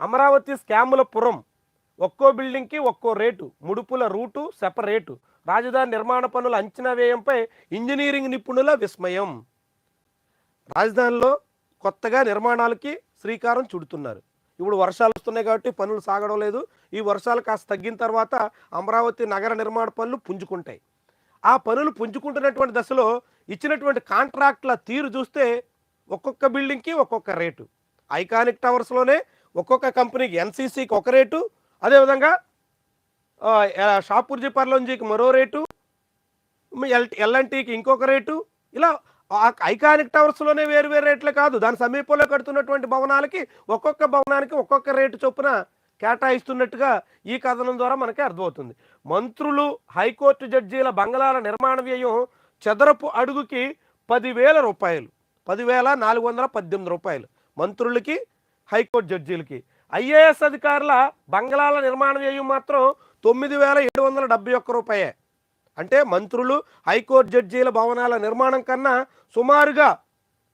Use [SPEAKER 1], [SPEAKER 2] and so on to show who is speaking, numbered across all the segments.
[SPEAKER 1] అమరావతి స్కాముల పురం, ఒక్కో బిల్డింగ్కి ఒక్కో రేటు, ముడుపుల రూటు సెపరేటు, రాజధాని నిర్మాణ పనుల అంచనా వ్యయంపై ఇంజనీరింగ్ నిపుణుల విస్మయం. రాజధానిలో కొత్తగా నిర్మాణాలకి శ్రీకారం చుడుతున్నారు. ఇప్పుడు వర్షాలు వస్తున్నాయి కాబట్టి పనులు సాగడం లేదు. ఈ వర్షాలు కాస్త తగ్గిన తర్వాత అమరావతి నగర నిర్మాణ పనులు పుంజుకుంటాయి. ఆ పనులు పుంజుకుంటున్నటువంటి దశలో ఇచ్చినటువంటి కాంట్రాక్ట్ల తీరు చూస్తే ఒక్కొక్క బిల్డింగ్కి ఒక్కొక్క రేటు. ఐకానిక్ టవర్స్లోనే ఒక్కొక్క కంపెనీకి ఎన్సీసీకి ఒక రేటు, అదేవిధంగా షాపూర్జీ పర్లోంజీకి మరో రేటు, ఎల్ఎన్టీకి ఇంకొక రేటు. ఇలా ఐకానిక్ టవర్స్లోనే వేరు వేరు రేట్లే కాదు, దాని సమీపంలో కడుతున్నటువంటి భవనాలకి ఒక్కొక్క భవనానికి ఒక్కొక్క రేటు చొప్పున కేటాయిస్తున్నట్టుగా ఈ కథనం ద్వారా మనకి అర్థమవుతుంది. మంత్రులు హైకోర్టు జడ్జీల బంగళాల నిర్మాణ వ్యయం చదరపు అడుగుకి 10,000 రూపాయలు, 10,418 రూపాయలు మంత్రులకి హైకోర్టు జడ్జీలకి. ఐఏఎస్ అధికారుల బంగళాల నిర్మాణ వ్యయం మాత్రం 9,771 రూపాయే. అంటే మంత్రులు హైకోర్టు జడ్జీల భవనాల నిర్మాణం కన్నా సుమారుగా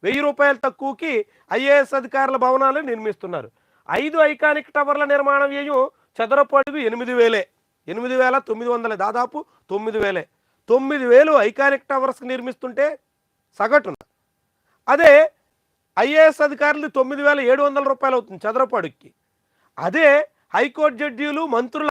[SPEAKER 1] 1000 రూపాయలు తక్కువకి ఐఏఎస్ అధికారుల భవనాలు నిర్మిస్తున్నారు. 5 ఐకానిక్ టవర్ల నిర్మాణ వ్యయం చదరపు అడుగు 8,000, 8,900, దాదాపు 9,000. 9,000 ఐకానిక్ టవర్స్ నిర్మిస్తుంటే సగటున. అదే ఐఏఎస్ అధికారులు 9,700 రూపాయలు అవుతుంది చదరపు అడుగుకి. అదే హైకోర్టు జడ్జీలు మంత్రుల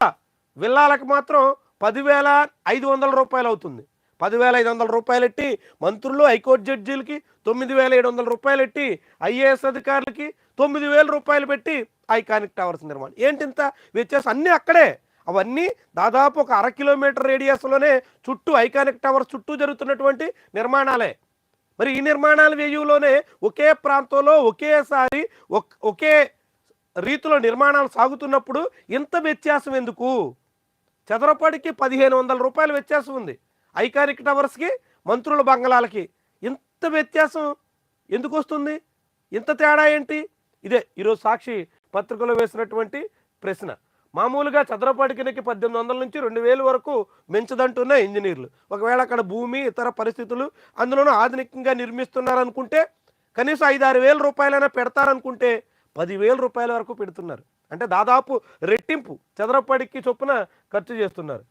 [SPEAKER 1] విల్లాలకు మాత్రం 10,500 రూపాయలు అవుతుంది. 10,500 రూపాయలు ఎట్టి మంత్రులు హైకోర్టు జడ్జీలకి, 9,700 రూపాయలు ఎట్టి ఐఏఎస్ అధికారులకి, 9,000 రూపాయలు పెట్టి ఐకానిక్ టవర్స్ నిర్మాణం. ఏంటింత వ్యత్యాసం? అన్నీ అక్కడే. అవన్నీ దాదాపు ఒక 1/2 కిలోమీటర్ రేడియస్లోనే చుట్టూ ఐకానిక్ టవర్స్ చుట్టూ జరుగుతున్నటువంటి నిర్మాణాలే. మరి ఈ నిర్మాణాల వ్యయంలోనే ఒకే ప్రాంతంలో ఒకేసారి ఒకే రీతిలో నిర్మాణాలు సాగుతున్నప్పుడు ఇంత వ్యత్యాసం ఎందుకు? చదరపడికి 1,500 రూపాయల వ్యత్యాసం ఉంది. ఐకానిక్ టవర్స్కి మంత్రుల బంగళాలకి ఇంత వ్యత్యాసం ఎందుకు వస్తుంది? ఇంత తేడా ఏంటి? ఇదే ఈరోజు సాక్షి పత్రికలో వేసినటువంటి ప్రశ్న. మామూలుగా చదరపడికి 1,800 నుంచి 2,000 వరకు పెంచదంటున్న ఇంజనీర్లు. ఒకవేళ అక్కడ భూమి ఇతర పరిస్థితులు అందులోనూ ఆధునికంగా నిర్మిస్తున్నారనుకుంటే కనీసం 5-6 వేల రూపాయలైనా పెడతారనుకుంటే 10,000 రూపాయల వరకు పెడుతున్నారు. అంటే దాదాపు రెట్టింపు చదరపడికి చొప్పున ఖర్చు చేస్తున్నారు.